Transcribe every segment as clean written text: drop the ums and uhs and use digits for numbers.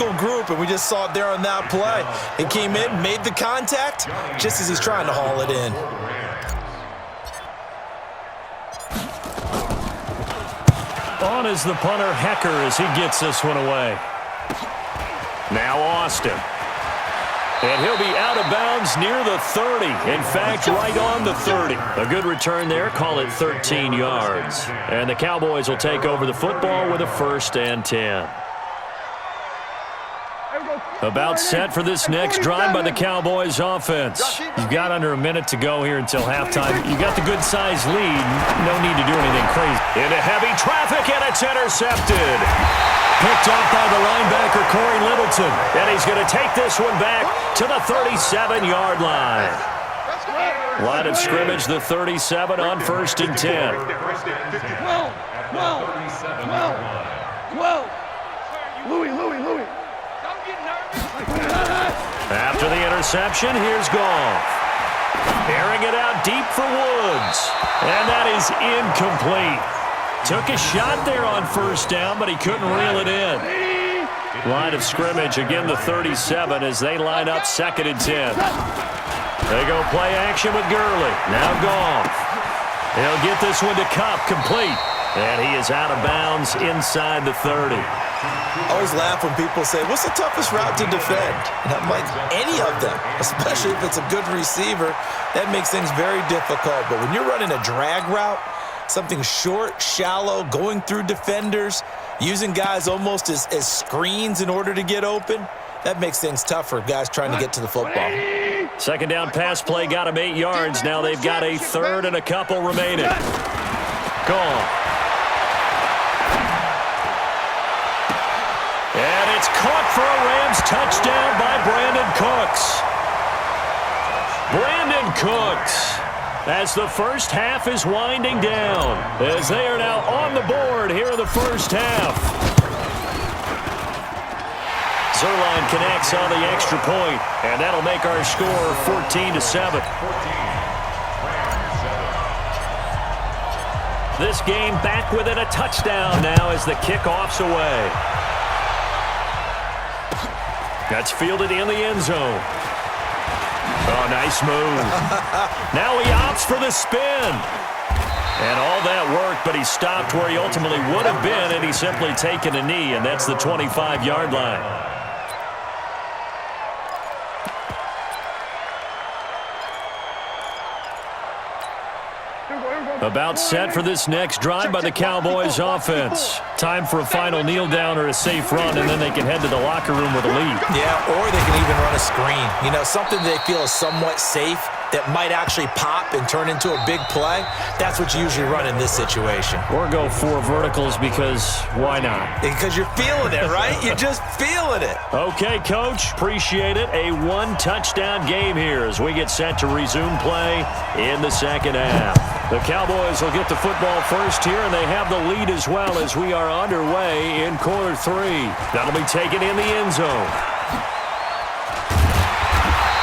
physical group, and we just saw it there on that play. He came in, made the contact, just as he's trying to haul it in. On is the punter, Hecker, as he gets this one away. Now Austin. And he'll be out of bounds near the 30. In fact, right on the 30. A good return there. Call it 13 yards. And the Cowboys will take over the football with a 1st and 10. About set for this next drive by the Cowboys offense. You've got under a minute to go here until halftime. You got the good-sized lead. No need to do anything crazy. Into heavy traffic, and it's intercepted. Picked off by the linebacker, Corey Littleton. And he's going to take this one back to the 37-yard line. Line of scrimmage, the 37 on 1st and 10. Louie. After the interception, here's Goff. Airing it out deep for Woods. And that is incomplete. Took a shot there on 1st down, but he couldn't reel it in. Line of scrimmage, again the 37 as they line up 2nd and 10. They go play action with Gurley. Now Goff. He'll get this one to Kupp, complete. And he is out of bounds inside the 30. I always laugh when people say, what's the toughest route to defend? And I'm like, any of them, especially if it's a good receiver. That makes things very difficult. But when you're running a drag route, something short, shallow, going through defenders, using guys almost as screens in order to get open, that makes things tough for guys trying to get to the football. 2nd down pass play got him 8 yards. Now they've got a 3rd and a couple remaining. Gone. And it's caught for a Rams touchdown by Brandon Cooks. Brandon Cooks, as the first half is winding down, as they are now on the board here in the first half. Zerline connects on the extra point, and that'll make our score 14-7. This game back within a touchdown now as the kickoff's away. That's fielded in the end zone. Oh, nice move. Now he opts for the spin. And all that worked, but he stopped where he ultimately would have been, and he's simply taken a knee, and that's the 25-yard line. About set for this next drive by the Cowboys offense. Time for a final kneel down or a safe run, and then they can head to the locker room with a lead. Yeah, or they can even run a screen. You know, something they feel is somewhat safe that might actually pop and turn into a big play. That's what you usually run in this situation. Or go 4 verticals because why not? Because you're feeling it, right? You're just feeling it. Okay, Coach. Appreciate it. A 1-touchdown game here as we get set to resume play in the second half. The Cowboys will get the football first here, and they have the lead as well as we are underway in quarter 3. That'll be taken in the end zone.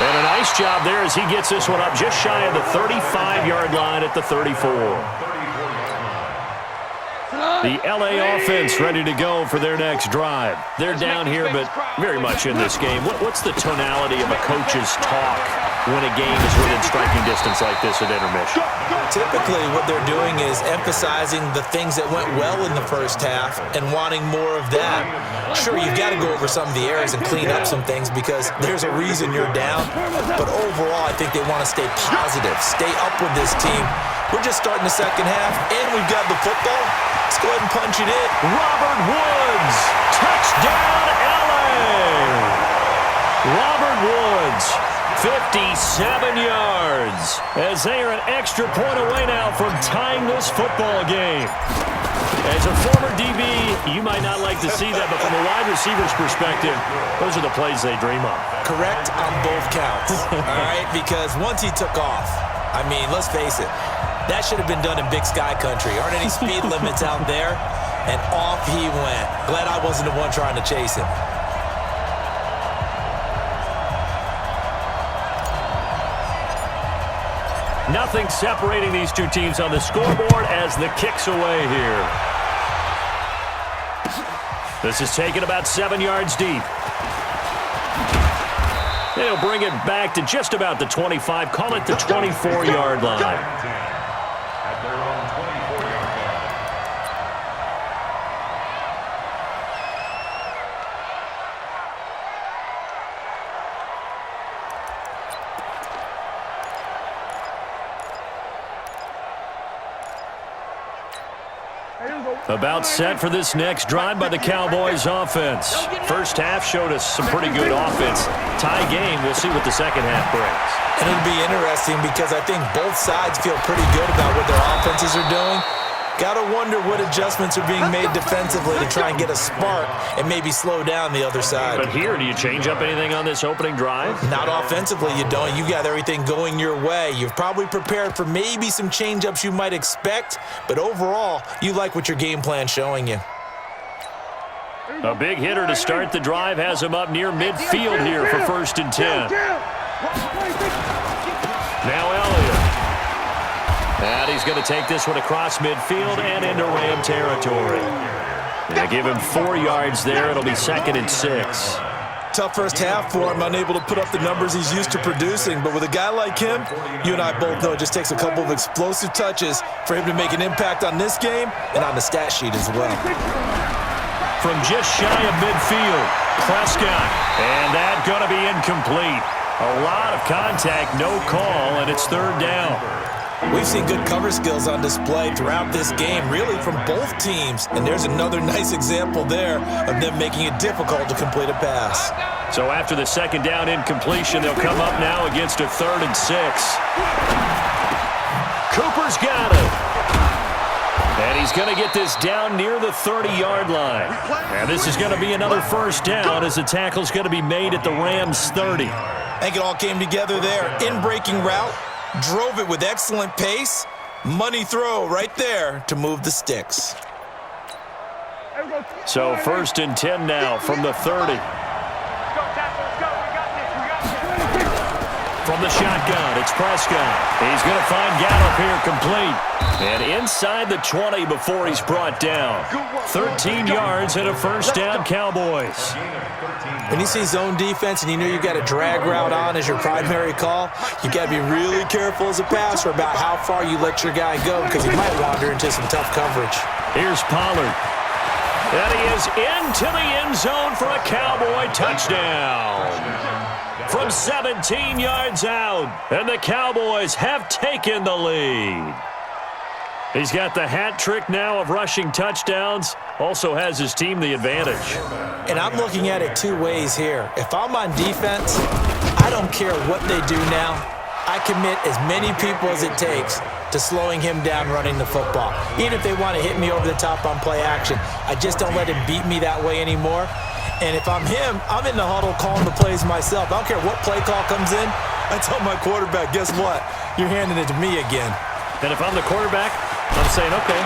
And a nice job there as he gets this one up just shy of the 35-yard line at the 34. The L.A. offense ready to go for their next drive. They're down here, but very much in this game. What's the tonality of a coach's talk when a game is within striking distance like this at intermission? Typically, what they're doing is emphasizing the things that went well in the first half and wanting more of that. Sure, you've got to go over some of the errors and clean up some things because there's a reason you're down. But overall, I think they want to stay positive, stay up with this team. We're just starting the second half, and we've got the football. Let's go ahead and punch it in. Robert Woods, touchdown LA. Robert Woods, 57 yards, as they are an extra point away now from tying this football game. As a former DB, you might not like to see that, but from a wide receiver's perspective, those are the plays they dream of. Correct on both counts, all right? Because once he took off, I mean, let's face it, that should have been done in Big Sky Country. Aren't any speed limits out there? And off he went. Glad I wasn't the one trying to chase him. Nothing separating these two teams on the scoreboard as the kick's away here. This is taken about 7 yards deep. They'll bring it back to just about the 25. Call it the 24-yard line. At their own 24-yard line. About set for this next drive by the Cowboys offense. First half showed us some pretty good offense. Tie game, we'll see what the second half brings. And it'll be interesting because I think both sides feel pretty good about what their offenses are doing. Gotta wonder what adjustments are being made defensively to try and get a spark and maybe slow down the other side. But here, do you change up anything on this opening drive? Not offensively, you don't. You got everything going your way. You've probably prepared for maybe some change-ups you might expect, but overall, you like what your game plan's showing you. A big hitter to start the drive has him up near midfield here for 1st and 10. Now Elliott. And he's going to take this one across midfield and into Ram territory. They give him 4 yards there. It'll be 2nd and 6. Tough first half for him, unable to put up the numbers he's used to producing. But with a guy like him, you and I both know it just takes a couple of explosive touches for him to make an impact on this game and on the stat sheet as well. From just shy of midfield, Prescott. And that's going to be incomplete. A lot of contact, no call, and it's 3rd down. We've seen good cover skills on display throughout this game, really from both teams. And there's another nice example there of them making it difficult to complete a pass. So after the 2nd down incompletion, they'll come up now against a 3rd and 6. Cooper's got it. And he's going to get this down near the 30-yard line. And this is going to be another 1st down as the tackle's going to be made at the Rams' 30. I think it all came together there. In-breaking route. Drove it with excellent pace. Money throw right there to move the sticks. So 1st and 10 now from the 30. From the shotgun, it's Prescott. He's going to find Gallup here complete. And inside the 20 before he's brought down. 13 yards and a 1st down, Cowboys. When you see zone defense and you know you've got a drag route on as your primary call, you got to be really careful as a passer about how far you let your guy go because he might wander into some tough coverage. Here's Pollard. And he is into the end zone for a Cowboy touchdown. From 17 yards out, and the Cowboys have taken the lead. He's got the hat trick now of rushing touchdowns, also has his team the advantage. And I'm looking at it 2 ways here. If I'm on defense, I don't care what they do now. I commit as many people as it takes to slowing him down running the football. Even if they want to hit me over the top on play action, I just don't let him beat me that way anymore. And if I'm him, I'm in the huddle calling the plays myself. I don't care what play call comes in. I tell my quarterback, guess what? You're handing it to me again. And if I'm the quarterback, I'm saying, okay,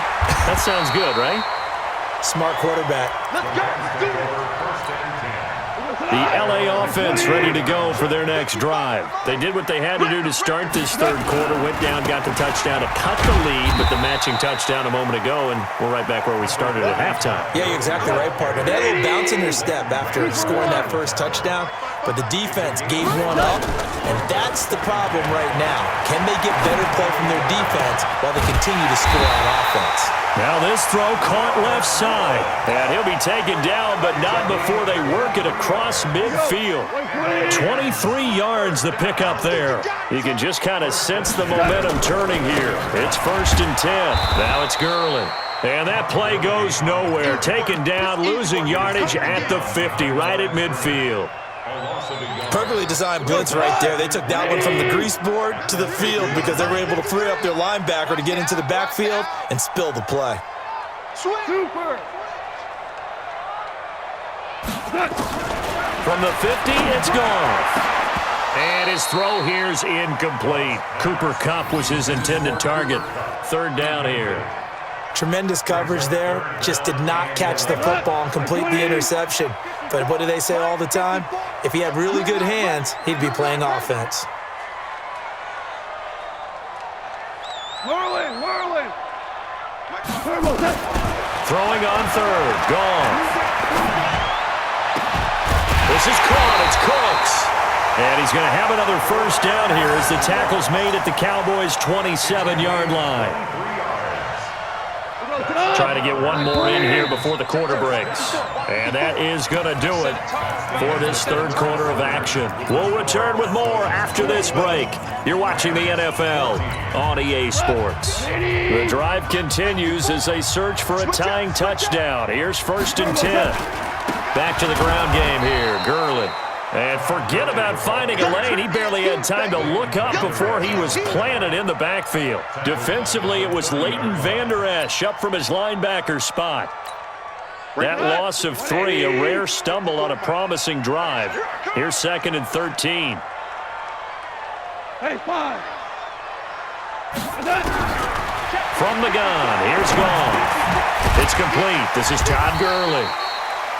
that sounds good, right? Smart quarterback. Let's go. The L.A. offense ready to go for their next drive. They did what they had to do to start this 3rd quarter, went down, got the touchdown to cut the lead, but the matching touchdown a moment ago, and we're right back where we started at halftime. Yeah, you're exactly right, partner. They had a little bounce in their step after scoring that first touchdown, but the defense gave one up, and that's the problem right now. Can they get better play from their defense while they continue to score on offense? Now this throw caught left side, and he'll be taken down, but not before they work it across midfield. 23 yards the pickup there. You can just kind of sense the momentum turning here. It's 1st and 10. Now it's Gurley. And that play goes nowhere. Taken down, losing yardage at the 50, right at midfield. Perfectly designed blitz right there. They took that one from the grease board to the field because they were able to free up their linebacker to get into the backfield and spill the play. Super. From the 50, it's gone. And his throw here's incomplete. Cooper Kupp was his intended target. 3rd down here. Tremendous coverage there. Just did not catch the football and complete the interception. But what do they say all the time? If he had really good hands, he'd be playing offense. Whirling. Throwing on 3rd. Gone. This is caught. It's Cooks. And he's going to have another first down here as the tackle's made at the Cowboys' 27-yard line. Trying to get one more in here before the quarter breaks. And that is going to do it for this third quarter of action. We'll return with more after this break. You're watching the NFL on EA Sports. The drive continues as they search for a tying touchdown. Here's 1st and 10. Back to the ground game here. Gurley. And forget about finding a lane. He barely had time to look up before he was planted in the backfield. Defensively, it was Leighton Vander Esch up from his linebacker spot. That loss of 3, a rare stumble on a promising drive. Here's 2nd and 13. From the gun, here's Goff. It's complete. This is Todd Gurley.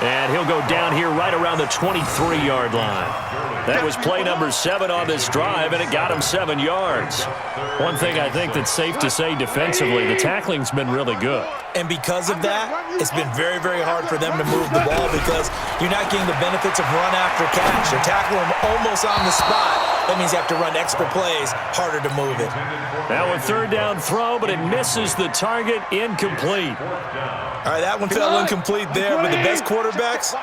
And he'll go down here right around the 23-yard line. That was play number 7 on this drive, and it got him 7 yards. One thing I think that's safe to say defensively, the tackling's been really good. And because of that, it's been very, very hard for them to move the ball because you're not getting the benefits of run after catch. You're tackling them almost on the spot. That means you have to run extra plays, harder to move it. Now a 3rd down throw, but it misses the target, incomplete. All right, that one fell incomplete there, but the best quarterbacks,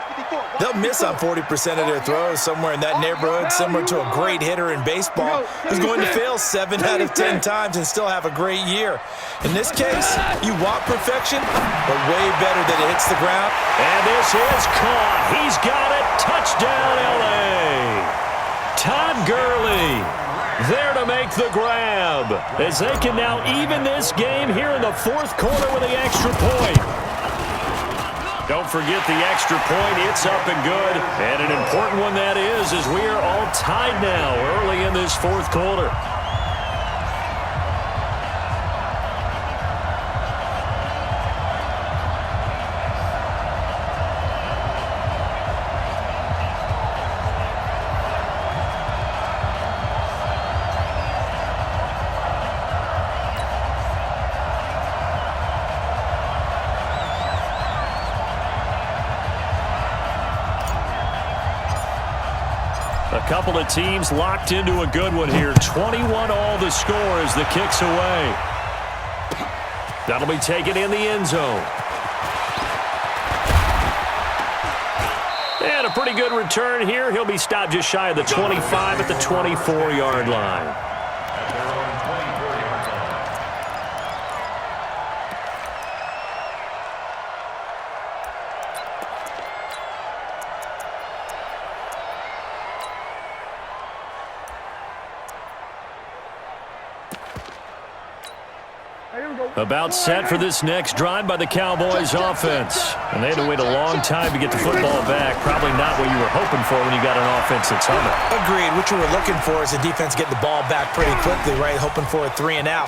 they'll miss on 40% of their throws, somewhere in that neighborhood, similar to a great hitter in baseball who's going to fail 7 out of 10 times and still have a great year. In this case, you want perfection, but way better that it hits the ground. And this is caught. He's got it. Touchdown, L.A. Todd Gurley there to make the grab as they can now even this game here in the 4th quarter with the extra point. Don't forget the extra point. It's up and good. And an important one that is, as we are all tied now early in this 4th quarter. A couple of teams locked into a good one here. 21 all the score as the kick's away. That'll be taken in the end zone. And a pretty good return here. He'll be stopped just shy of the 25 at the 24-yard line. About set for this next drive by the Cowboys offense. And they had to wait a long time to get the football back. Probably not what you were hoping for when you got an offense that's humming. Agreed. What you were looking for is the defense getting the ball back pretty quickly, right? Hoping for a 3 and out.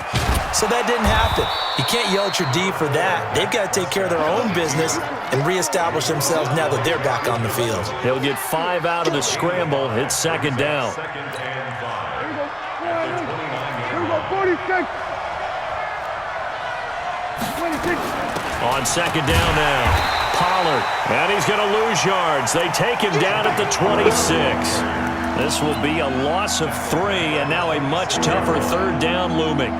So that didn't happen. You can't yell at your D for that. They've got to take care of their own business and reestablish themselves now that they're back on the field. They'll get 5 out of the scramble. It's 2nd down. Here we go, 46. On 2nd down now, Pollard, and he's going to lose yards. They take him down at the 26. This will be a loss of 3, and now a much tougher 3rd down looming.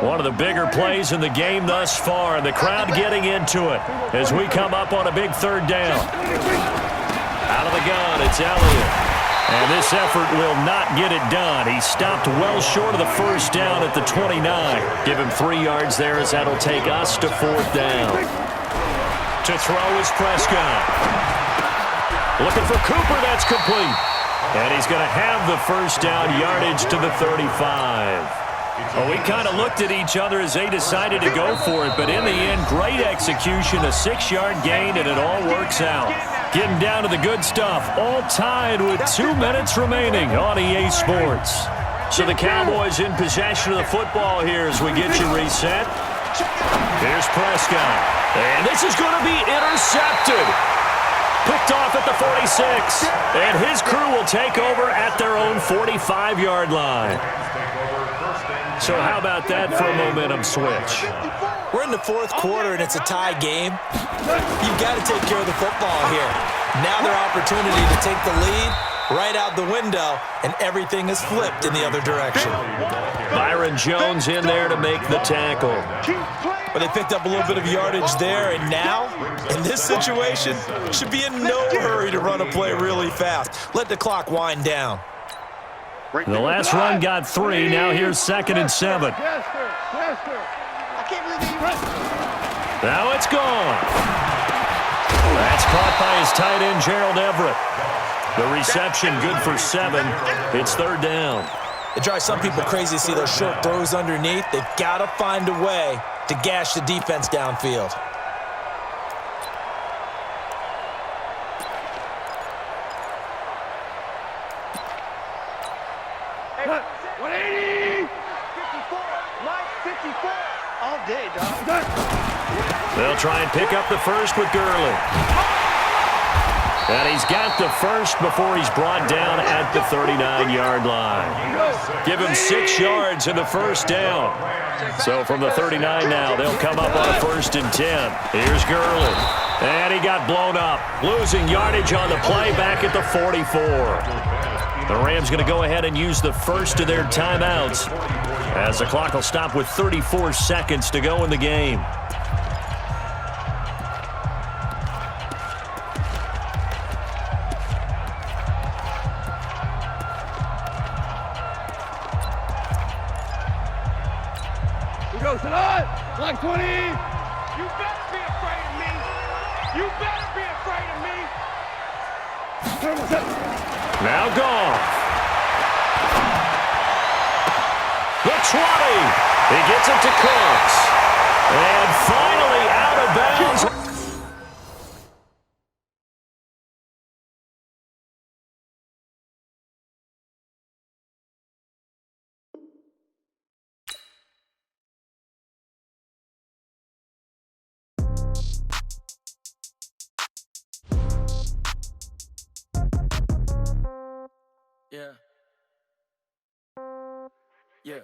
One of the bigger plays in the game thus far, and the crowd getting into it as we come up on a big 3rd down. Out of the gun, it's Elliott. And this effort will not get it done. He stopped well short of the 1st down at the 29. Give him 3 yards there as that'll take us to 4th down. To throw is Prescott. Looking for Cooper, that's complete. And he's going to have the 1st down yardage to the 35. Well, we kind of looked at each other as they decided to go for it, but in the end, great execution, a 6-yard gain, and it all works out. Getting down to the good stuff, all tied with 2 minutes remaining on EA Sports. So the Cowboys in possession of the football here as we get you reset. Here's Prescott, and this is going to be intercepted. Picked off at the 46, and his crew will take over at their own 45-yard line. So how about that for a momentum switch? We're in the fourth quarter, and it's a tie game. You've got to take care of the football here. Now their opportunity to take the lead right out the window, and everything is flipped in the other direction. Byron Jones in there to make the tackle. But they picked up a little bit of yardage there, and now, in this situation, should be in no hurry to run a play really fast. Let the clock wind down. The last run got 3. Now here's 2nd and 7. Now it's gone. That's caught by his tight end, Gerald Everett. The reception good for 7. It's 3rd down. It drives some people crazy to see those short throws underneath. They've got to find a way to gash the defense downfield. Hey, 180! 54, Mike, 54. All day, dog. They'll try and pick up the first with Gurley. And he's got the first before he's brought down at the 39-yard line. Give him 6 yards in the first down. So from the 39 now, they'll come up on 1st and 10. Here's Gurley. And he got blown up. Losing yardage on the play back at the 44. The Rams going to go ahead and use the first of their timeouts as the clock will stop with 34 seconds to go in the game. Like 20. You better be afraid of me. You better be afraid of me. Now Goff. The 20. He gets it to Cooks. And finally out of bounds. Yeah. Hey,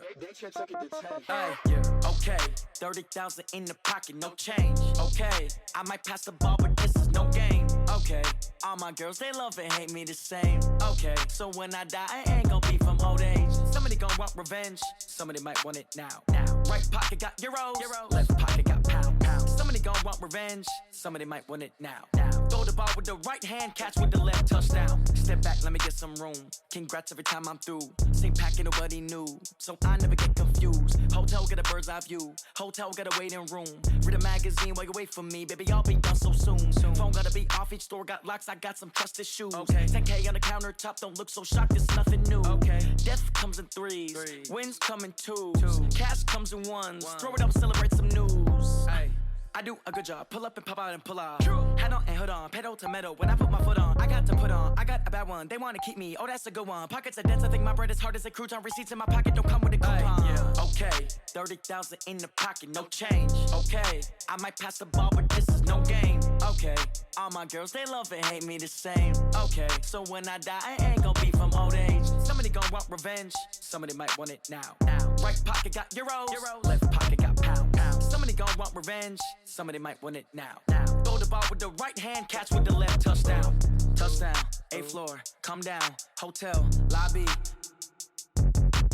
yeah. Okay. 30,000 in the pocket, no change. Okay. I might pass the ball, but this is no game. Okay. All my girls, they love and hate me the same. Okay. So when I die, I ain't gonna be from old age. Somebody gon' want revenge. Somebody might want it now. Right pocket got euros. Left pocket got pound. Somebody gon' want revenge. Somebody might want it now. Throw the ball with the right hand, catch with the left, touchdown. Step back, let me get some room. Congrats every time I'm through. Same packet, nobody knew. So I never get confused. Hotel get a bird's eye view. Hotel got a waiting room. Read a magazine while you wait for me. Baby, I'll be done so soon. Phone gotta be off, each store got locks. I got some trusted shoes. Okay. 10K on the countertop, don't look so shocked, it's nothing new. Okay. Death comes in threes. Wins come in twos. Cash comes in ones. Throw it up, celebrate some news. Ay. I do a good job. Pull up and pop out and pull out. Head on and hood on. Pedal to metal. When I put my foot on, I got to put on. I got a bad one. They want to keep me. Oh, that's a good one. Pockets are dense. I think my bread is hard as a crouton. Receipts in my pocket don't come with a coupon. Yeah. Okay. 30,000 in the pocket. No change. Okay. I might pass the ball, but this is no game. Okay. All my girls, they love and hate me the same. Okay. So when I die, I ain't gonna be from old age. Somebody gon' want revenge. Somebody might want it now. Right pocket got euros. Left pocket got pound. Somebody gon' want revenge. Somebody might want it now. Throw the ball with the right hand, catch with the left, touchdown. Touchdown, 8th floor, come down, hotel, lobby.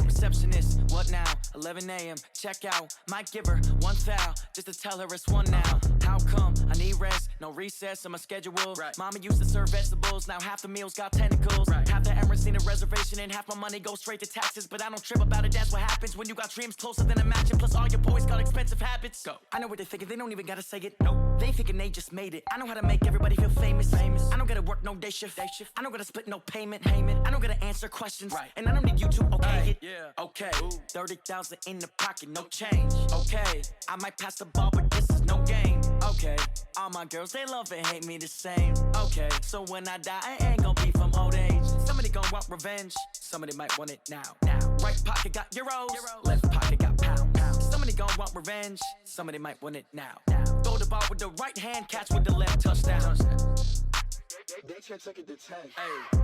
Receptionist, what now? 11 a.m., check out. Might give her one foul, just to tell her it's one now. How come? I need rest, no recess in my schedule. Right. Mama used to serve vegetables, now half the meals got tentacles. Right. Half the Emirates need a reservation and half my money goes straight to taxes. But I don't trip about it, that's what happens when you got dreams closer than a mansion. Plus all your boys got expensive habits. Go. I know what they're thinking, they don't even gotta say it. Nope. They thinking they just made it. I know how to make everybody feel famous. I don't gotta work no day shift. I don't gotta split no payment. I don't gotta answer questions. Right. And I don't need you to okay it. Yeah. Okay. 30,000 in the pocket, no change. Okay. I might pass the ball, but this is no game. Okay. All my girls, they love and hate me the same. Okay. So when I die, I ain't gonna be from old age. Somebody gon' want revenge. Somebody might want it now. Right pocket got euros. Left pocket got pound. Somebody gon' want revenge. Somebody might want it now. Throw the ball with the right hand, catch with the left, touchdown. They check it to 10. Hey.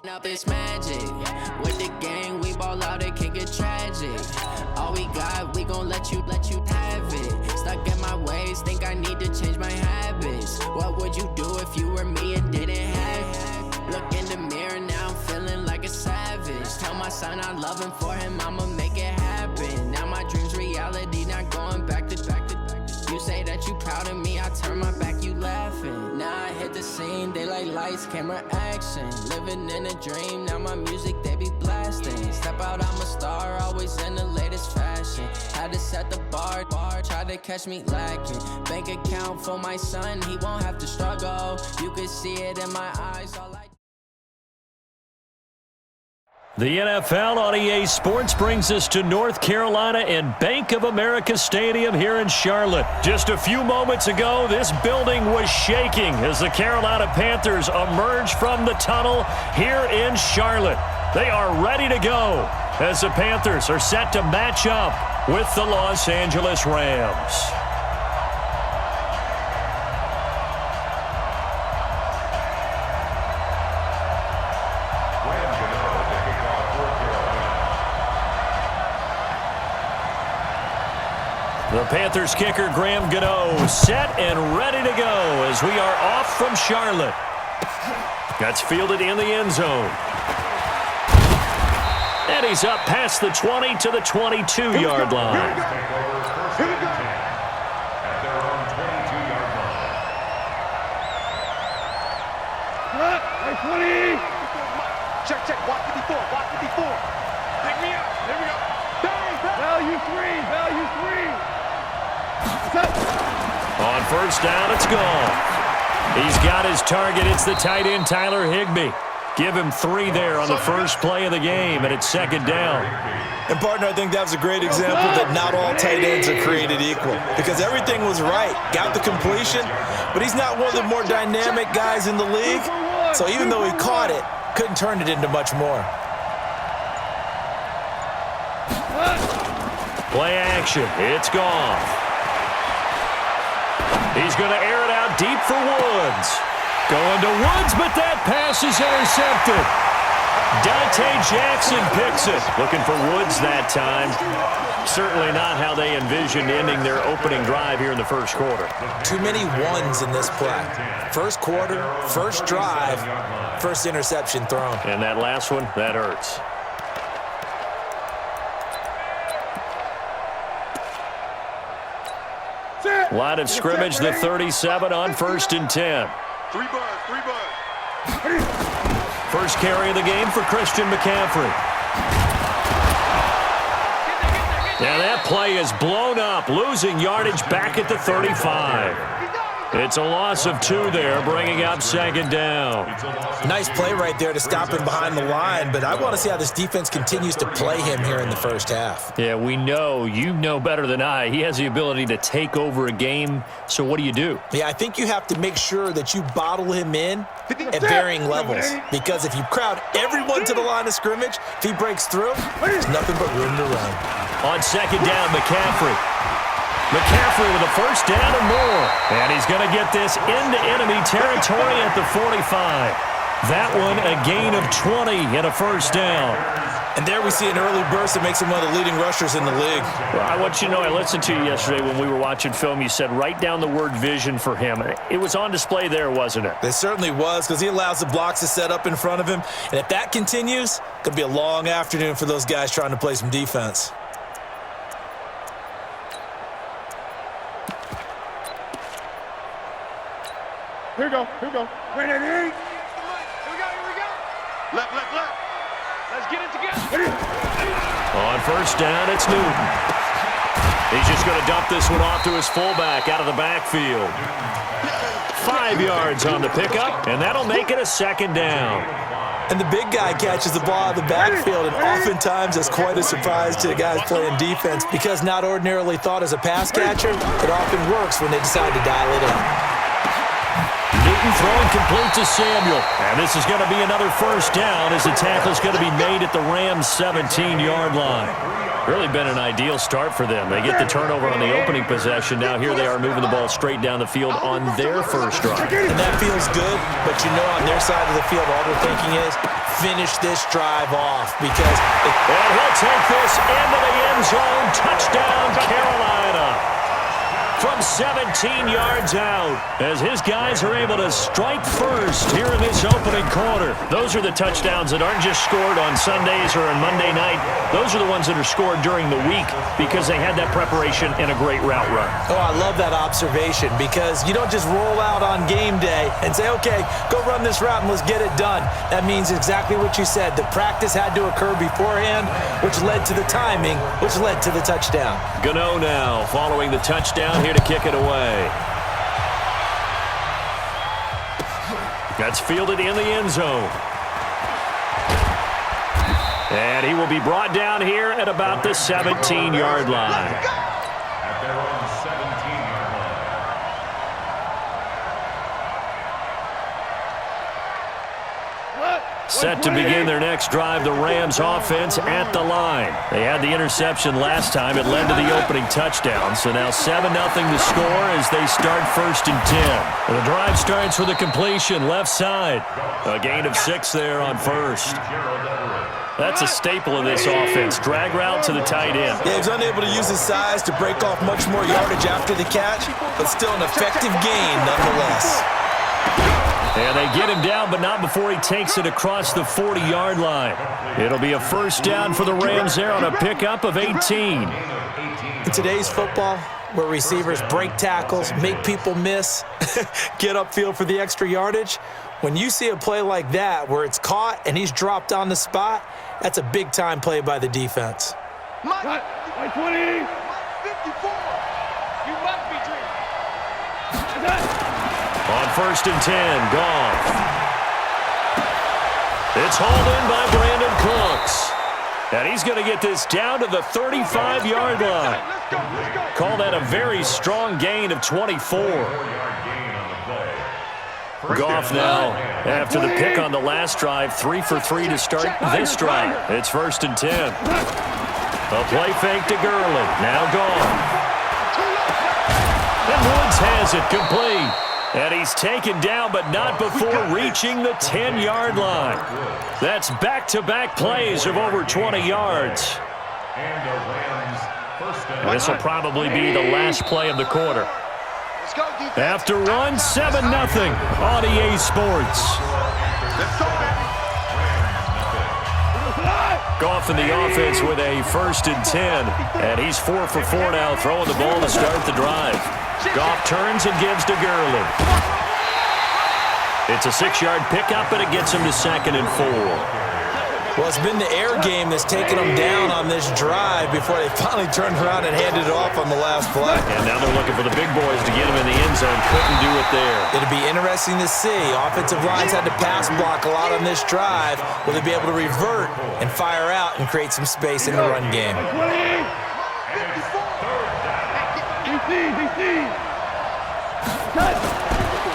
Up it's magic. With the gang, we ball out, it can get tragic. All we got, we gon' let you have it. Stuck in my ways, think I need to change my habits. What would you do if you were me and didn't have it? Look in the mirror, now I'm feeling like a savage. Tell my son I love him, for him I'ma make it happen. Now my dream's reality, not going back to. You say that you proud of me, I turn my back, you laughing. Now I hit the scene, they like lights, camera, action. Living in a dream, now my music, they be blasting. Step out, I'm a star, always in the latest fashion. Had to set the bar, try to catch me lacking. Bank account for my son, he won't have to struggle. You can see it in my eyes, all I... The NFL on EA Sports brings us to North Carolina and Bank of America Stadium here in Charlotte. Just a few moments ago, this building was shaking as the Carolina Panthers emerged from the tunnel here in Charlotte. They are ready to go as the Panthers are set to match up with the Los Angeles Rams. The Panthers kicker, Graham Gano, set and ready to go as we are off from Charlotte. That's fielded in the end zone. And he's up past the 20 to the 22-yard line. Here we go. At their own 22-yard line. 20. Check. Block 54. Pick me up. Here we go. Value three. On first down, it's gone. He's got his target. It's the tight end, Tyler Higbee. Give him 3 there on the first play of the game, and it's second down. And, partner, I think that was a great example that not all tight ends are created equal because everything was right. Got the completion, but he's not one of the more dynamic guys in the league. So even though he caught it, couldn't turn it into much more. Play action. It's gone. He's going to air it out deep for Woods. Going to Woods, but that pass is intercepted. Dante Jackson picks it. Looking for Woods that time. Certainly not how they envisioned ending their opening drive here in the first quarter. Too many ones in this play. First quarter, first drive, first interception thrown. And that last one, that hurts. Line of scrimmage, the 37 on 1st and 10. 3 bud. First carry of the game for Christian McCaffrey. Now that play is blown up, losing yardage back at the 35. It's a loss of 2 there, bringing up second down. Nice play right there to stop him behind the line, but I want to see how this defense continues to play him here in the first half. Yeah, we know. You know better than I. He has the ability to take over a game, so what do? Yeah, I think you have to make sure that you bottle him in at varying levels because if you crowd everyone to the line of scrimmage, if he breaks through, there's nothing but room to run. On second down, McCaffrey with a first down and more. And he's going to get this into enemy territory at the 45. That one a gain of 20 and a first down. And there we see an early burst that makes him one of the leading rushers in the league. Well, I want you to know, I listened to you yesterday when we were watching film. You said write down the word vision for him. It was on display there, wasn't it? It certainly was because he allows the blocks to set up in front of him. And if that continues, it could be a long afternoon for those guys trying to play some defense. Here we go. Wait, here we go. Left. Let's get it together. On first down, it's Newton. He's just going to dump this one off to his fullback out of the backfield. 5 yards on the pickup, and that'll make it a second down. And the big guy catches the ball out of the backfield, and oftentimes that's quite a surprise to the guys playing defense because not ordinarily thought as a pass catcher, it often works when they decide to dial it in. Newton throwing complete to Samuel. And this is going to be another first down as the tackle's going to be made at the Rams' 17-yard line. Really been an ideal start for them. They get the turnover on the opening possession. Now here they are moving the ball straight down the field on their first drive. And that feels good, but you know on their side of the field, all they're thinking is, finish this drive off because... And he'll take this into the end zone. Touchdown, Carolina. From 17 yards out, as his guys are able to strike first here in this opening quarter. Those are the touchdowns that aren't just scored on Sundays or on Monday night. Those are the ones that are scored during the week because they had that preparation and a great route run. Oh, I love that observation because you don't just roll out on game day and say, okay, go run this route and let's get it done. That means exactly what you said. The practice had to occur beforehand, which led to the timing, which led to the touchdown. Gano now following the touchdown here to kick it away. That's fielded in the end zone. And he will be brought down here at about the 17-yard line. At their own 17-yard line. Set to begin their next drive, the Rams offense at the line. They had the interception last time. It led to the opening touchdown. So now 7-0 to score as they start 1st and 10. The drive starts with a completion left side. A gain of 6 there on first. That's a staple of this offense. Drag route to the tight end. Yeah, he was unable to use his size to break off much more yardage after the catch, but still an effective gain nonetheless. And they get him down, but not before he takes it across the 40-yard line. It'll be a first down for the Rams there on a pickup of 18. In today's football, where receivers break tackles, make people miss, get upfield for the extra yardage, when you see a play like that where it's caught and he's dropped on the spot, that's a big-time play by the defense. My 20. 54. You must be dreaming. On 1st and 10, Goff. It's hauled in by Brandon Cooks. And he's going to get this down to the 35-yard line. Call that a very strong gain of 24. Goff now, after the pick on the last drive, 3 for 3 to start this drive. It's 1st and 10. A play fake to Gurley. Now Goff. And Woods has it complete. And he's taken down, but not before reaching the 10-yard line. That's back-to-back plays of over 20 yards. And this will probably be the last play of the quarter. After one, 7-0 on EA Sports. Goff in the offense with a 1st and 10. And he's 4 for 4 now, throwing the ball to start the drive. Goff turns and gives to Gurley. It's a 6-yard pickup, and it gets him to 2nd and 4. Well, it's been the air game that's taken them down on this drive before they finally turned around and handed it off on the last play. And now they're looking for the big boys to get him in the end zone. Couldn't do it there. It'll be interesting to see. Offensive lines had to pass block a lot on this drive. Will they be able to revert and fire out and create some space in the run game?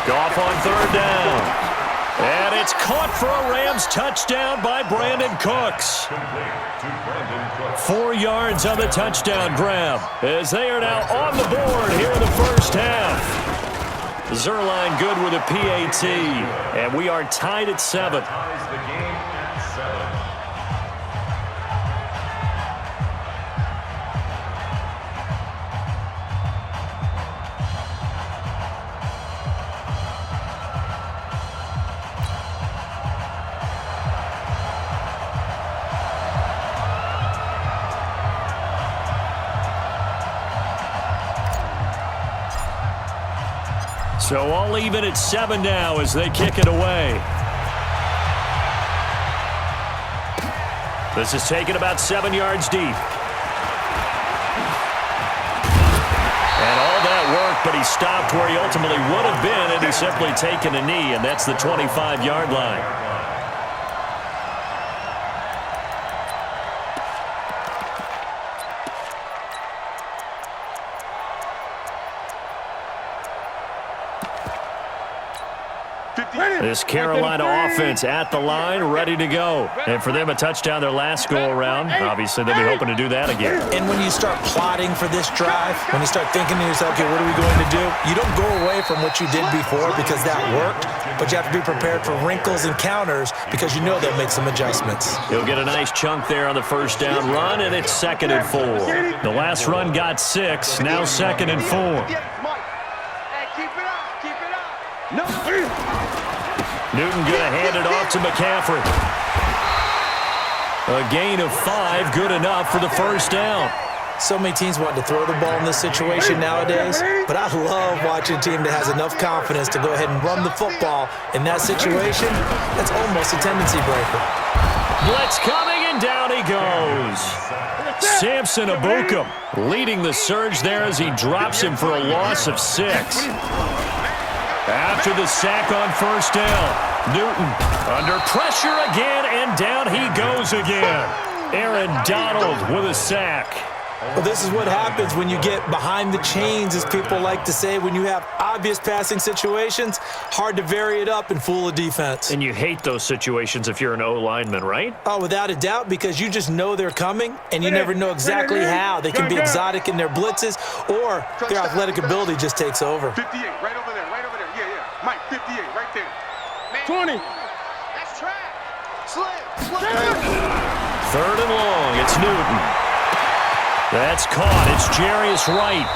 Goff on 3rd down. And it's caught for a Rams touchdown by Brandon Cooks. 4 yards on the touchdown grab as they are now on the board here in the first half. Zerline good with a PAT, and we are tied at 7. So all even at 7 now as they kick it away. This is taken about 7 yards deep. And all that work, but he stopped where he ultimately would have been, and he's simply taken a knee, and that's the 25-yard line. This Carolina offense at the line, ready to go. And for them, a touchdown their last go-around. Obviously, they'll be hoping to do that again. And when you start plotting for this drive, when you start thinking to yourself, okay, what are we going to do? You don't go away from what you did before because that worked, but you have to be prepared for wrinkles and counters because you know they'll make some adjustments. He'll get a nice chunk there on the first down run, and it's 2nd and 4. The last run got 6, now 2nd and 4. Newton going to hand it off to McCaffrey. A gain of 5, good enough for the first down. So many teams want to throw the ball in this situation nowadays, but I love watching a team that has enough confidence to go ahead and run the football in that situation. That's almost a tendency breaker. Blitz coming, and down he goes. Samson Ebukam leading the surge there as he drops him for a loss of 6. After the sack on first down, Newton under pressure again, and down he goes again. Aaron Donald with a sack. Well, this is what happens when you get behind the chains, as people like to say. When you have obvious passing situations, hard to vary it up and fool a defense. And you hate those situations if you're an O-lineman, right? Oh, without a doubt, because you just know they're coming, and you never know exactly how. They can be exotic in their blitzes, or their athletic ability just takes over. 58, right over there, right over there. Yeah. Mike, 58, right there. 20. That's track. Slip. 3rd and long, it's Newton. That's caught. It's Jarius Wright.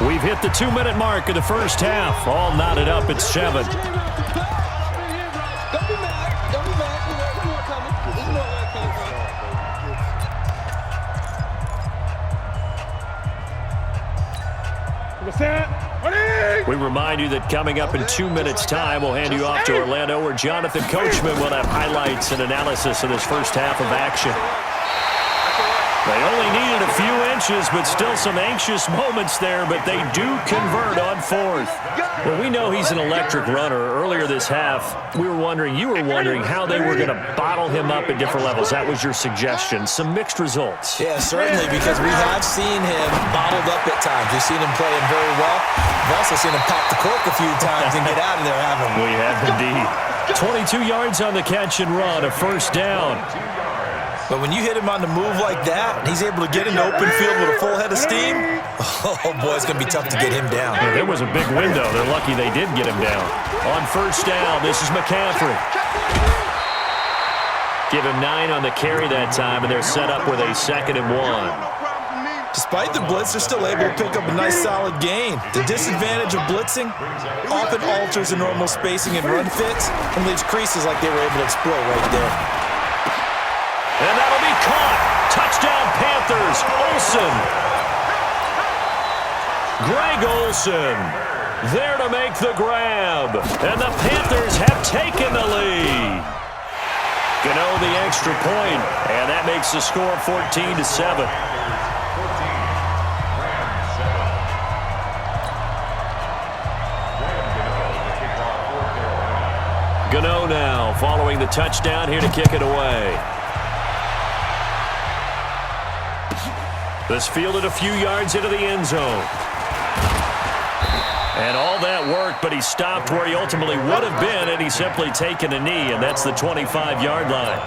We've hit the 2-minute mark of the first half. All knotted up at 7. Don't be mad. Don't be mad. You know where coming. You know where it came from. We remind you that coming up in 2 minutes' time, we'll hand you off to Orlando, where Jonathan Coachman will have highlights and analysis of this first half of action. They only needed a few inches, but still some anxious moments there, but they do convert on 4th. Well, we know he's an electric runner. Earlier this half, you were wondering how they were going to bottle him up at different levels. That was your suggestion. Some mixed results. Yeah, certainly, because we have seen him bottled up at times. We've seen him playing very well. We've also seen him pop the cork a few times and get out of there, haven't we? We have indeed. 22 yards on the catch and run, a first down. But when you hit him on the move like that, and he's able to get into open field with a full head of steam, oh boy, it's going to be tough to get him down. Yeah, there was a big window. They're lucky they did get him down. On first down, this is McCaffrey. Give him 9 on the carry that time, and they're set up with a 2nd and 1. Despite the blitz, they're still able to pick up a nice solid gain. The disadvantage of blitzing often alters the normal spacing and run fits and leaves creases like they were able to exploit right there. And that'll be caught. Touchdown, Panthers. Olsen. Greg Olsen there to make the grab. And the Panthers have taken the lead. Gano the extra point, and that makes the score 14-7. Gano now following the touchdown here to kick it away. This fielded a few yards into the end zone. And all that worked, but he stopped where he ultimately would have been had he simply taken a knee, and that's the 25-yard line.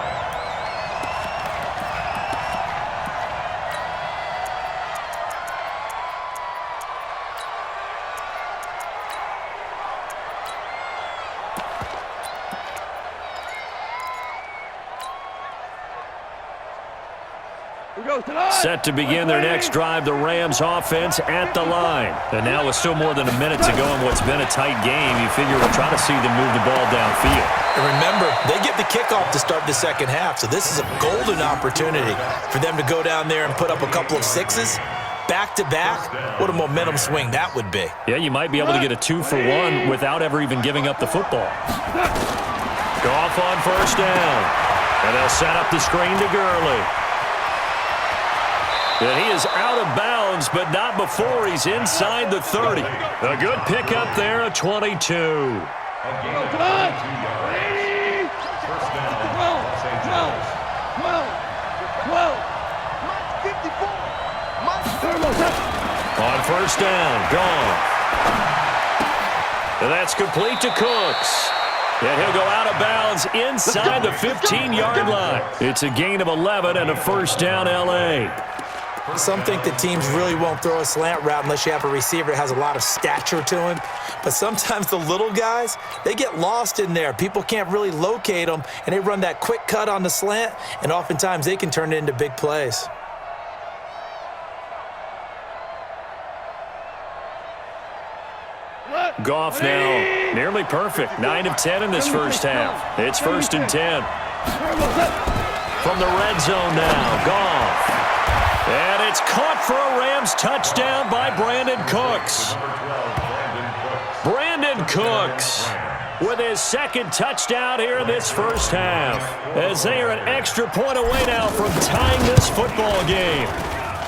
Set to begin their next drive, the Rams offense at the line. And now with still more than a minute to go in what's been a tight game, you figure we'll try to see them move the ball downfield. And remember, they get the kickoff to start the second half, so this is a golden opportunity for them to go down there and put up a couple of 6s. Back-to-back, what a momentum swing that would be. Yeah, you might be able to get a 2-for-1 without ever even giving up the football. Goff on first down. And they'll set up the screen to Gurley. And he is out of bounds, but not before he's inside the 30. A good pickup there, a 22. On first down, gone. And that's complete to Cooks. And he'll go out of bounds inside the 15-yard line. It's a gain of 11 and a first down, L.A. Some think that teams really won't throw a slant route unless you have a receiver that has a lot of stature to him. But sometimes the little guys, they get lost in there. People can't really locate them, and they run that quick cut on the slant, and oftentimes they can turn it into big plays. Goff now nearly perfect. 9 of 10 in this first half. It's 1st and 10. From the red zone now, Goff. And it's caught for a Rams touchdown by Brandon Cooks. Brandon Cooks with his second touchdown here in this first half, as they are an extra point away now from tying this football game.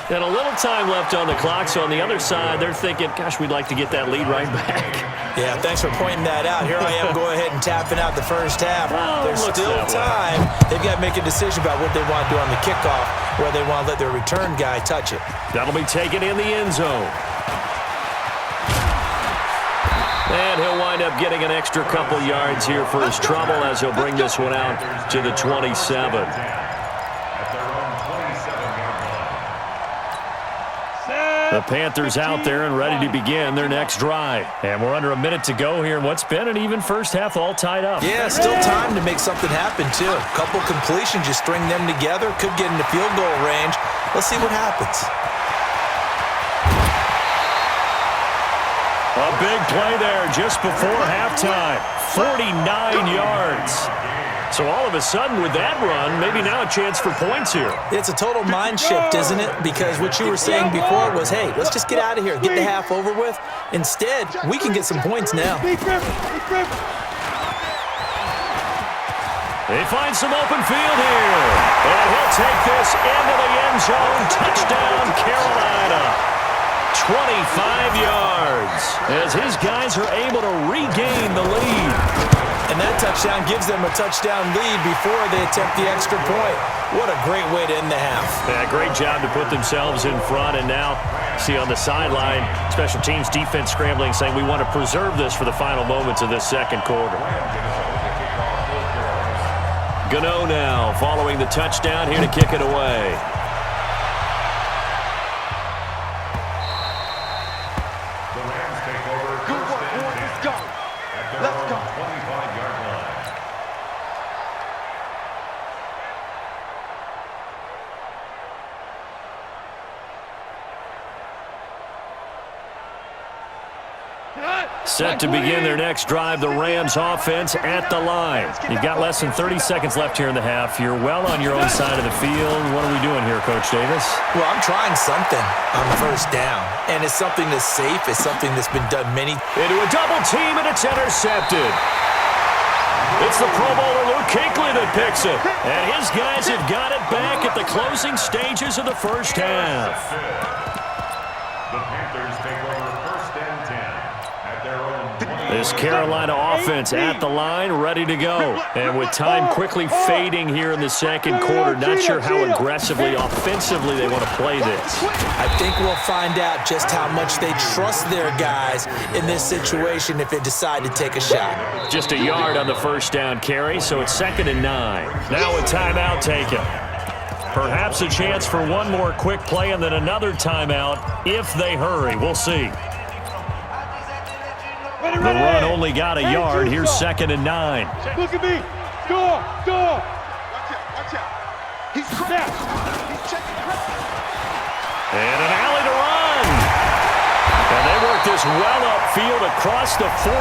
And a little time left on the clock, so on the other side, they're thinking, gosh, we'd like to get that lead right back. Yeah, thanks for pointing that out. Here I am going ahead and tapping out the first half. There's still time. They've got to make a decision about what they want to do on the kickoff, where they want to let their return guy touch it. That'll be taken in the end zone. And he'll wind up getting an extra couple yards here for his trouble as he'll bring this one out to the 27. The Panthers out there and ready to begin their next drive. And we're under a minute to go here in what's been an even first half, all tied up. Yeah, still time to make something happen, too. A couple completions, you string them together, could get into field goal range. Let's see what happens. A big play there just before halftime. 49 yards. So all of a sudden with that run, maybe now a chance for points here. It's a total mind shift, isn't it? Because what you were saying before was, hey, let's just get out of here, get the half over with. Instead, we can get some points now. They find some open field here. And he'll take this into the end zone. Touchdown, Carolina. 25 yards as his guys are able to regain the lead. And that touchdown gives them a touchdown lead before they attempt the extra point. What a great way to end the half. Yeah, great job to put themselves in front. And now, see on the sideline, special teams defense scrambling, saying we want to preserve this for the final moments of this second quarter. Gano now following the touchdown here to kick it away. Set to begin their next drive, the Rams offense at the line. You've got less than 30 seconds left here in the half. You're well on your own side of the field. What are we doing here, Coach Davis? Well, I'm trying something on the first down. And it's something that's safe. It's something that's been done many. Into a double team, and it's intercepted. It's the Pro Bowler Luke Kuechly that picks it. And his guys have got it back at the closing stages of the first half. The Panthers take over 1st and 10 at their own 20. This Carolina offense at the line, ready to go. And with time quickly fading here in the second quarter, not sure how aggressively, offensively they want to play this. I think we'll find out just how much they trust their guys in this situation if they decide to take a shot. Just a yard on the first down carry, so it's 2nd and 9. Now a timeout taken. Perhaps a chance for one more quick play and then another timeout if they hurry. We'll see. The run only got a yard. Here's 2nd and 9. Look at me. Go. Watch out. He's cracked. He's checking. And an alley to run. And they work this well upfield across the 45.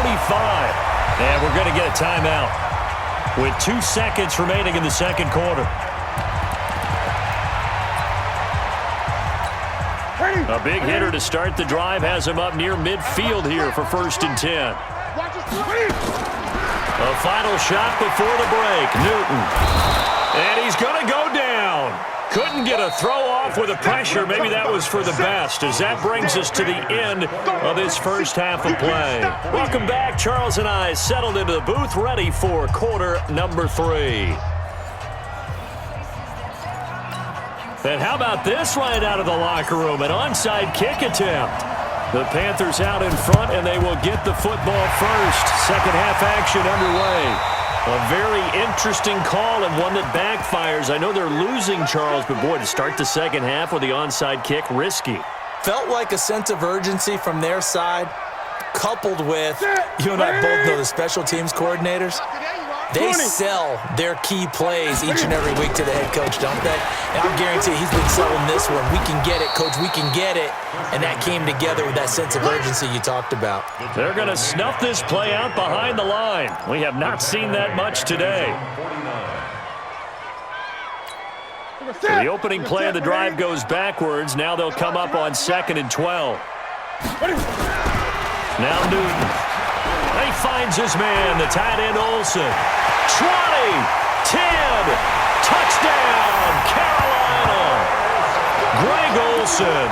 And we're going to get a timeout with 2 seconds remaining in the second quarter. A big hitter to start the drive has him up near midfield here for 1st and 10. A final shot before the break. Newton. And he's going to go down. Couldn't get a throw off with the pressure. Maybe that was for the best, as that brings us to the end of this first half of play. Welcome back. Charles and I settled into the booth, ready for quarter number 3. And how about this right out of the locker room? An onside kick attempt. The Panthers out in front, and they will get the football first. Second half action underway. A very interesting call and one that backfires. I know they're losing, Charles, but boy, to start the second half with the onside kick, risky. Felt like a sense of urgency from their side, coupled with, you and I both know the special teams coordinators. They sell their key plays each and every week to the head coach, don't they? And I'll guarantee he's been selling this one. We can get it, coach, we can get it. And that came together with that sense of urgency you talked about. They're going to snuff this play out behind the line. We have not seen that much today. So the opening play of the drive goes backwards. Now they'll come up on 2nd and 12. Now Newton. He finds his man, the tight end Olsen. 20, 10, touchdown, Carolina. Greg Olsen.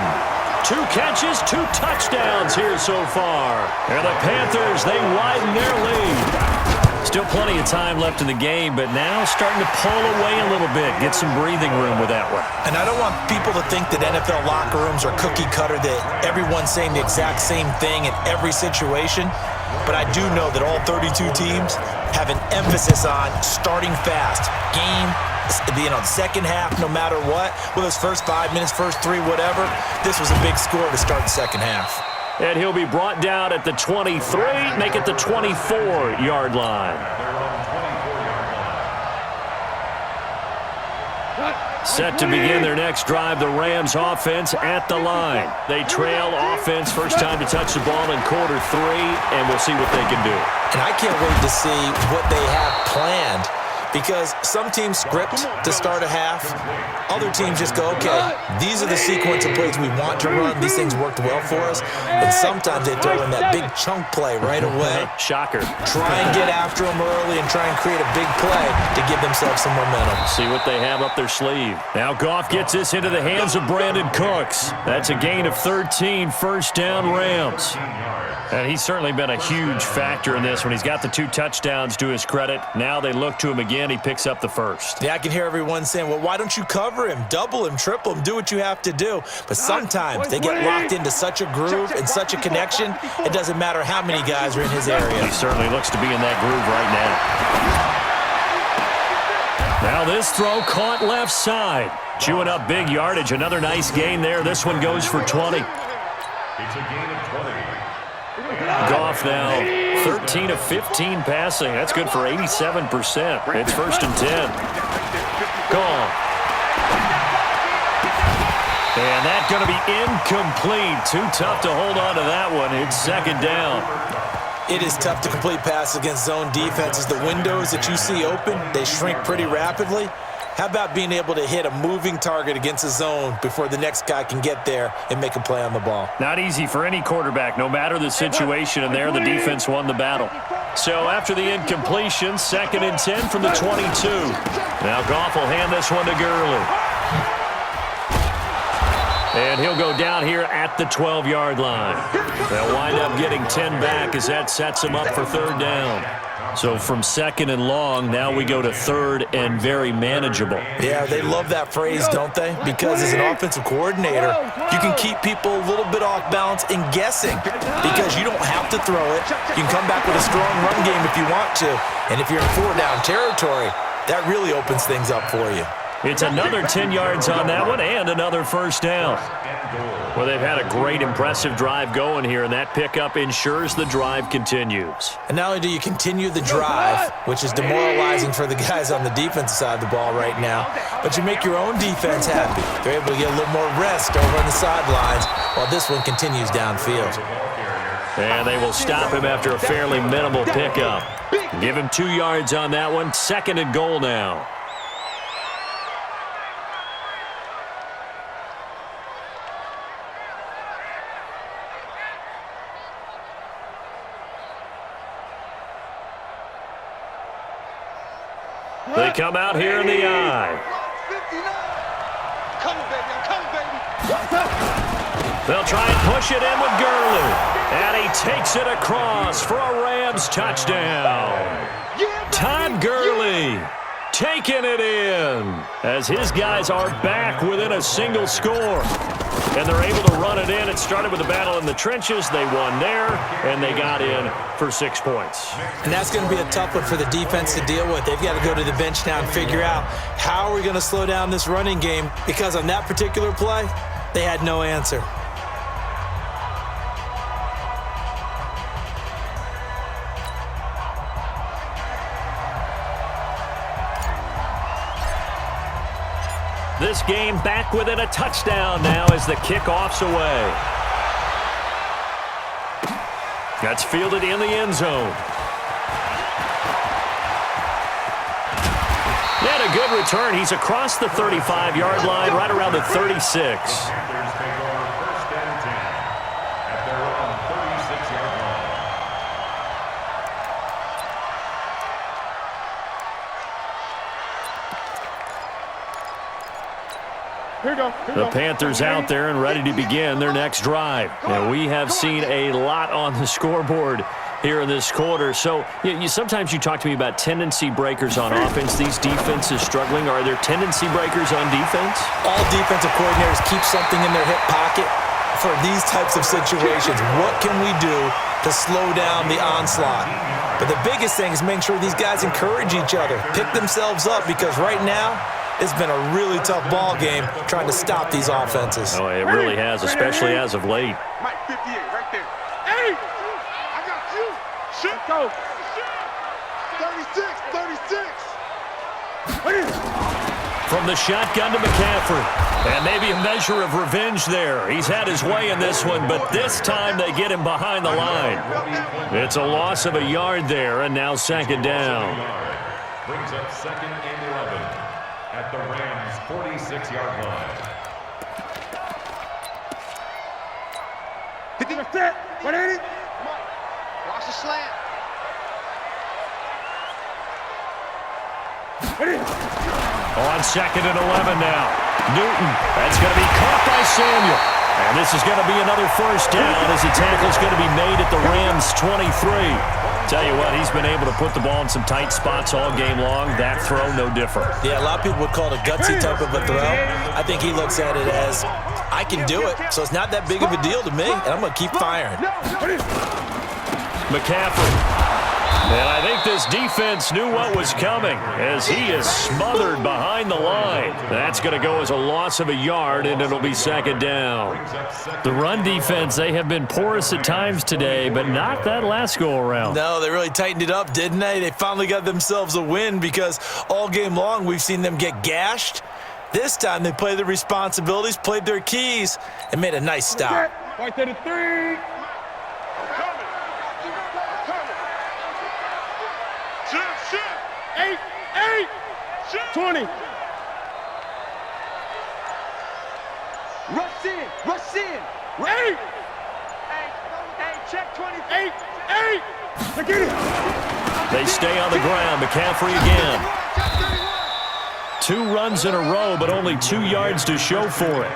2 catches, 2 touchdowns here so far. And the Panthers, they widen their lead. Still plenty of time left in the game, but now starting to pull away a little bit, get some breathing room with that one. And I don't want people to think that NFL locker rooms are cookie cutter, that everyone's saying the exact same thing in every situation. But I do know that all 32 teams have an emphasis on starting fast. Game, second half, no matter what. Whether it's first 5 minutes, first 3, whatever. This was a big score to start the second half. And he'll be brought down at the 23, make it the 24-yard line. Set to begin their next drive, the Rams offense at the line. They trail offense, first time to touch the ball in quarter 3, and we'll see what they can do. And I can't wait to see what they have planned, because some teams script to start a half. Other teams just go, okay, these are the sequence of plays we want to run. These things worked well for us. And sometimes they throw in that big chunk play right away. Shocker. Try and get after them early and try and create a big play to give themselves some momentum. See what they have up their sleeve. Now Goff gets this into the hands of Brandon Cooks. That's a gain of 13, first down Rams. And he's certainly been a huge factor in this when he's got the 2 touchdowns to his credit. Now they look to him again. He picks up the first. Yeah, I can hear everyone saying, well, why don't you cover him, double him, triple him, do what you have to do. But sometimes they get locked into such a groove and such a connection, it doesn't matter how many guys are in his area. He certainly looks to be in that groove right now. Now this throw caught left side. Chewing up big yardage. Another nice gain there. This one goes for 20. It's a gain of 20. Goff now 13 of 15 passing. That's good for 87%. It's 1st and 10. Goff. And that's going to be incomplete. Too tough to hold on to that one. It's 2nd down. It is tough to complete passes against zone defenses. The windows that you see open, they shrink pretty rapidly. How about being able to hit a moving target against a zone before the next guy can get there and make a play on the ball? Not easy for any quarterback, no matter the situation, and there the defense won the battle. So after the incompletion, 2nd and 10 from the 22. Now Goff will hand this one to Gurley. And he'll go down here at the 12-yard line. They'll wind up getting 10 back as that sets him up for 3rd down. So from 2nd and long, now we go to 3rd and very manageable. Yeah, they love that phrase, don't they? Because as an offensive coordinator, you can keep people a little bit off balance and guessing because you don't have to throw it. You can come back with a strong run game if you want to. And if you're in 4-down territory, that really opens things up for you. It's another 10 yards on that one and another 1st down. Well, they've had a great, impressive drive going here, and that pickup ensures the drive continues. And not only do you continue the drive, which is demoralizing for the guys on the defensive side of the ball right now, but you make your own defense happy. They're able to get a little more rest over on the sidelines while this one continues downfield. And they will stop him after a fairly minimal pickup. Give him 2 yards on that one. 2nd and goal now. They come out here in the eye. They'll try and push it in with Gurley. And he takes it across for a Rams touchdown. Todd Gurley taking it in as his guys are back within a single score. And they're able to run it in. It started with a battle in the trenches. They won there, and they got in for 6 points. And that's going to be a tough one for the defense to deal with. They've got to go to the bench now and figure out how are we going to slow down this running game, because on that particular play, they had no answer. This game back within a touchdown now as the kickoff's away. That's fielded in the end zone. And a good return. He's across the 35-yard line, right around the 36. Panthers take over first and 10 at their own 36-yard line. The Panthers out there and ready to begin their next drive. And we have seen a lot on the scoreboard here in this quarter. So sometimes you talk to me about tendency breakers on offense. These defenses struggling. Are there tendency breakers on defense? All defensive coordinators keep something in their hip pocket for these types of situations. What can we do to slow down the onslaught? But the biggest thing is making sure these guys encourage each other, pick themselves up, because right now, it's been a really tough ball game trying to stop these offenses. Oh, it really has, especially as of late. Mike 58 right there. Hey! I got you. Shit. Go. 36. From the shotgun to McCaffrey. And maybe a measure of revenge there. He's had his way in this one, but this time they get him behind the line. It's a loss of a yard there, and now second down. Brings up second and 11 at the Rams' 46-yard line. 50%. 180. Watch the slant. On second and 11 now. Newton. That's going to be caught by Samuel. And this is going to be another first down as the tackle's going to be made at the Rams' 23. Tell you what, he's been able to put the ball in some tight spots all game long. That throw, no different. Yeah, a lot of people would call it a gutsy type of a throw. I think he looks at it as, I can do it, so it's not that big of a deal to me, and I'm going to keep firing. McCaffrey. And I think this defense knew what was coming as he is smothered behind the line. That's going to go as a loss of a yard, and it'll be second down. The run defense, they have been porous at times today, but not that last go-around. No, they really tightened it up, didn't they? They finally got themselves a win because all game long we've seen them get gashed. This time they played their responsibilities, played their keys, and made a nice stop. Right to the 3. 20. Rush in. Rush in. 8. Hey, check 28. 8. Look at it. They stay on the ground. McCaffrey again. 2 runs in a row, but only 2 yards to show for it.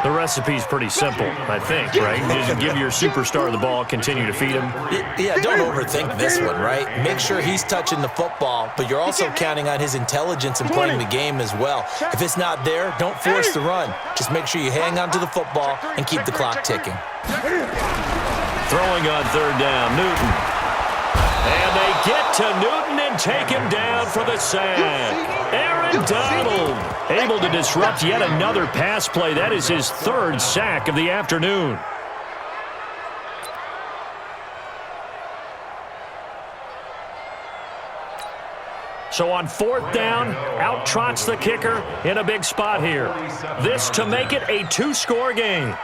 The recipe's pretty simple, I think, right? Just give your superstar the ball, continue to feed him. Yeah, don't overthink this one, right? Make sure he's touching the football, but you're also counting on his intelligence in playing the game as well. If it's not there, don't force the run. Just make sure you hang on to the football and keep the clock ticking. Throwing on third down, Newton. And they get to Newton and take him down for the sack. Aaron Donald able to disrupt yet another pass play. That is his 3rd sack of the afternoon. So on 4th down, out trots the kicker in a big spot here. This to make it a 2-score game.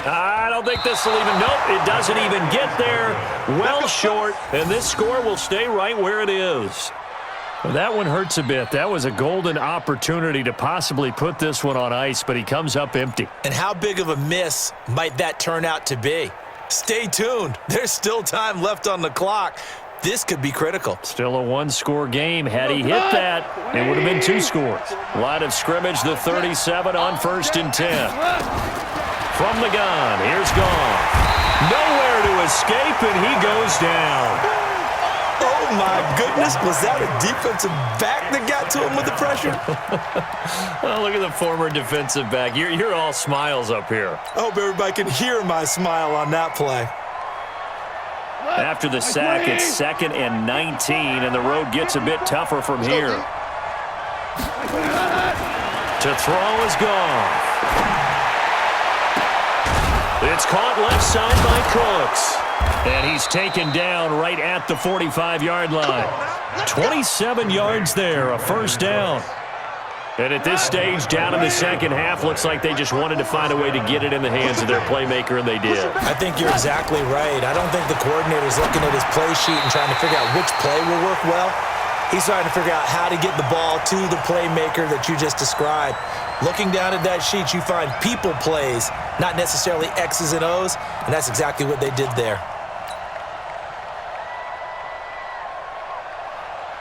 I don't think this will even, nope, it doesn't even get there. Well short, and this score will stay right where it is. Well, that one hurts a bit. That was a golden opportunity to possibly put this one on ice, but he comes up empty. And how big of a miss might that turn out to be? Stay tuned. There's still time left on the clock. This could be critical. Still a 1-score game. Had he hit that, it would have been 2 scores. Line of scrimmage, the 37 on 1st and 10. From the gun, here's Goff. Nowhere to escape, and he goes down. Oh, my goodness. Was that a defensive back that got to him with the pressure? Oh, look at the former defensive back. You're all smiles up here. I hope everybody can hear my smile on that play. After the sack, it's 2nd and 19, and the road gets a bit tougher from here. To throw is gone. It's caught left side by Cooks. And he's taken down right at the 45-yard line. 27 yards there, a first down. And at this stage, down in the second half, looks like they just wanted to find a way to get it in the hands of their playmaker, and they did. I think you're exactly right. I don't think the coordinator's looking at his play sheet and trying to figure out which play will work well. He's trying to figure out how to get the ball to the playmaker that you just described. Looking down at that sheet, you find people plays, not necessarily X's and O's, and that's exactly what they did there.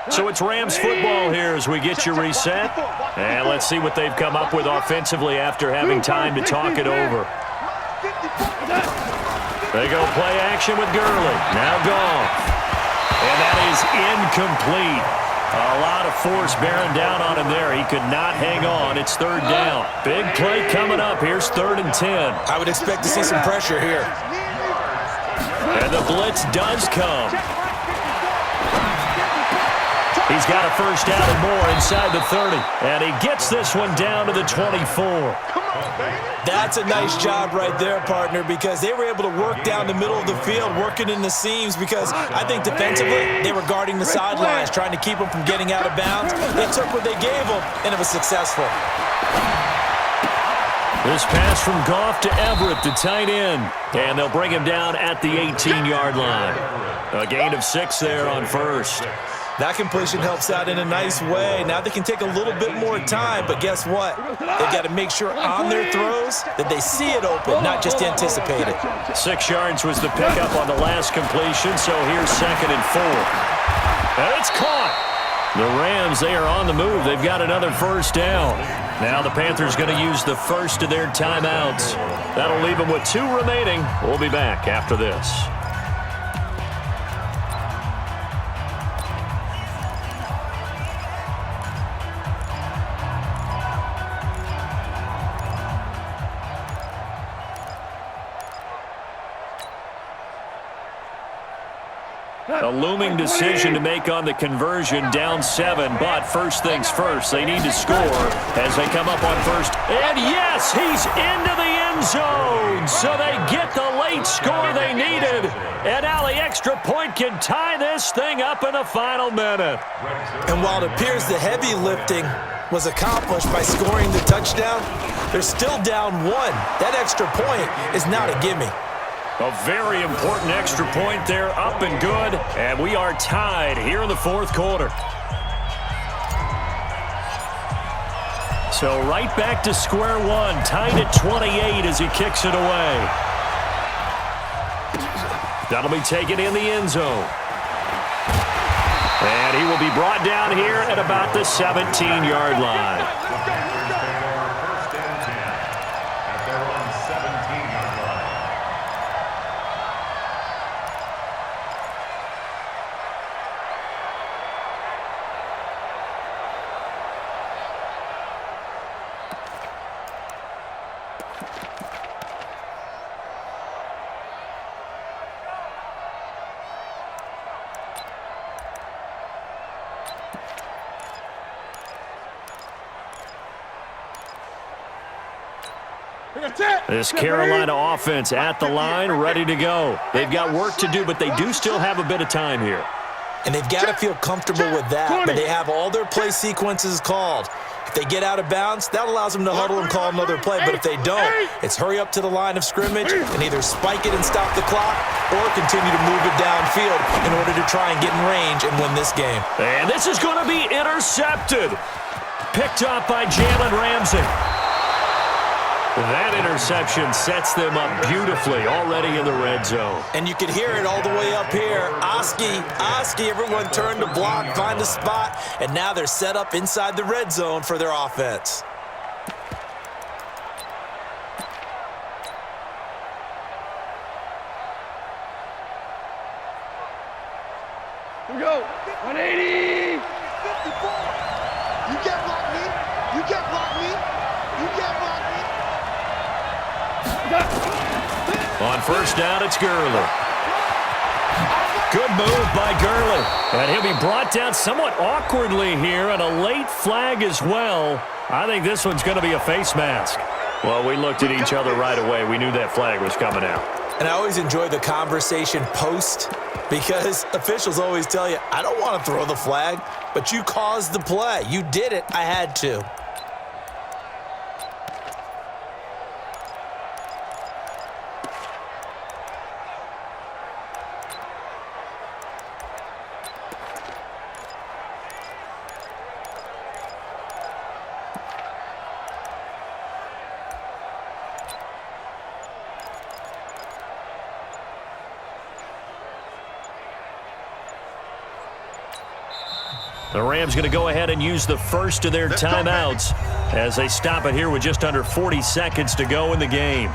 So it's Rams football here as we get you reset. And let's see what they've come up with offensively after having time to talk it over. They go play action with Gurley. Now Goff. And that is incomplete. A lot of force bearing down on him there. He could not hang on. It's 3rd down. Big play coming up. Here's 3rd and 10. I would expect to see some pressure here. And the blitz does come. He's got a first down and more inside the 30. And he gets this one down to the 24. That's a nice job right there, partner, because they were able to work down the middle of the field, working in the seams, because I think defensively they were guarding the sidelines, trying to keep them from getting out of bounds. They took what they gave them, and it was successful. This pass from Goff to Everett, the tight end. And they'll bring him down at the 18-yard line. A gain of 6 there on first. That completion helps out in a nice way. Now they can take a little bit more time, but guess what? They've got to make sure on their throws that they see it open, not just anticipate it. 6 yards was the pickup on the last completion, so here's 2nd and 4. And it's caught. The Rams, they are on the move. They've got another first down. Now the Panthers going to use the first of their timeouts. That'll leave them with 2 remaining. We'll be back after this. A looming decision to make on the conversion, down 7, but first things first, they need to score as they come up on first. And yes, he's into the end zone, so they get the late score they needed. And now the extra point can tie this thing up in the final minute. And while it appears the heavy lifting was accomplished by scoring the touchdown, they're still down 1. That extra point is not a gimme. A very important extra point there, up and good, and we are tied here in the 4th quarter. So right back to square one, tied at 28 as he kicks it away. That'll be taken in the end zone. And he will be brought down here at about the 17-yard line. This Carolina offense at the line, ready to go. They've got work to do, but they do still have a bit of time here. And they've got to feel comfortable with that, but they have all their play sequences called. If they get out of bounds, that allows them to huddle and call another play, but if they don't, it's hurry up to the line of scrimmage and either spike it and stop the clock or continue to move it downfield in order to try and get in range and win this game. And this is going to be intercepted. Picked up by Jalen Ramsey. That interception sets them up beautifully already in the red zone. And you can hear it all the way up here. Oski, everyone turned to block, find a spot, and now they're set up inside the red zone for their offense. Here we go. 180. 54. You can't block me. You can't block me. You can't block me. On first down, it's Gurley. Good move by Gurley. And he'll be brought down somewhat awkwardly here, and a late flag as well. I think this one's going to be a face mask. Well, we looked at each other right away. We knew that flag was coming out. And I always enjoy the conversation post because officials always tell you, I don't want to throw the flag, but you caused the play. You did it. I had to. The Rams going to go ahead and use the first of their timeouts as they stop it here with just under 40 seconds to go in the game.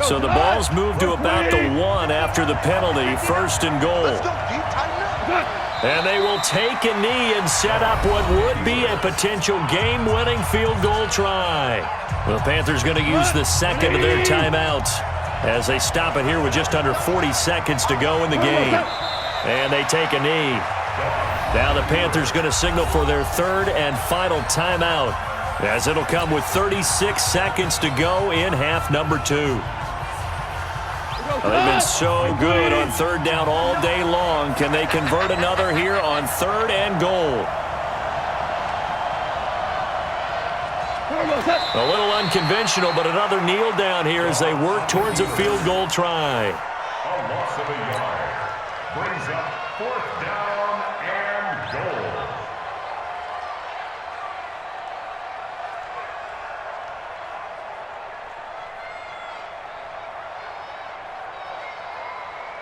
So the ball's moved to about the 1 after the penalty, first and goal. And they will take a knee and set up what would be a potential game-winning field goal try. The Panthers going to use the second of their timeouts as they stop it here with just under 40 seconds to go in the game. And they take a knee. Now the Panthers going to signal for their third and final timeout as it'll come with 36 seconds to go in half number 2. They've been so good on third down all day long. Can they convert another here on third and goal? A little unconventional, but another kneel down here as they work towards a field goal try. A loss of a yard. Brings up fourth down and goal.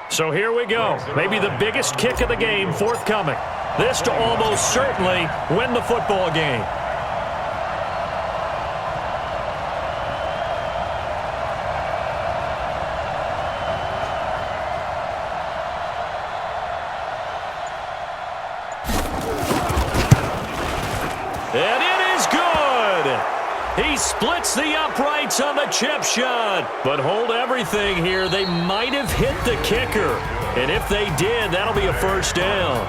So here we go. Maybe the biggest kick of the game forthcoming. This to almost certainly win the football game. And it is good. He splits the uprights on the chip shot. But hold everything here. They might have hit the kicker. And if they did, that'll be a first down.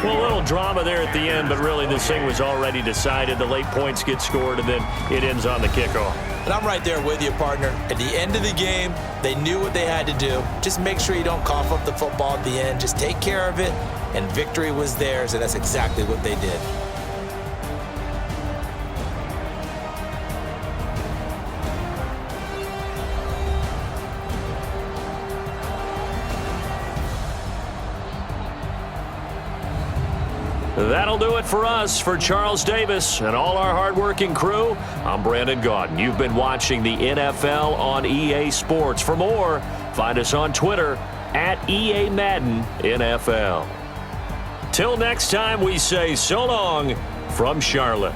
Well, a little drama there at the end, but really this thing was already decided. The late points get scored, and then it ends on the kickoff. And I'm right there with you, partner. At the end of the game, they knew what they had to do. Just make sure you don't cough up the football at the end. Just take care of it, and victory was theirs, and that's exactly what they did. That'll do it for us. For Charles Davis and all our hardworking crew, I'm Brandon Gaudin. You've been watching the NFL on EA Sports. For more, find us on Twitter at EA Madden NFL. Till next time, we say so long from Charlotte.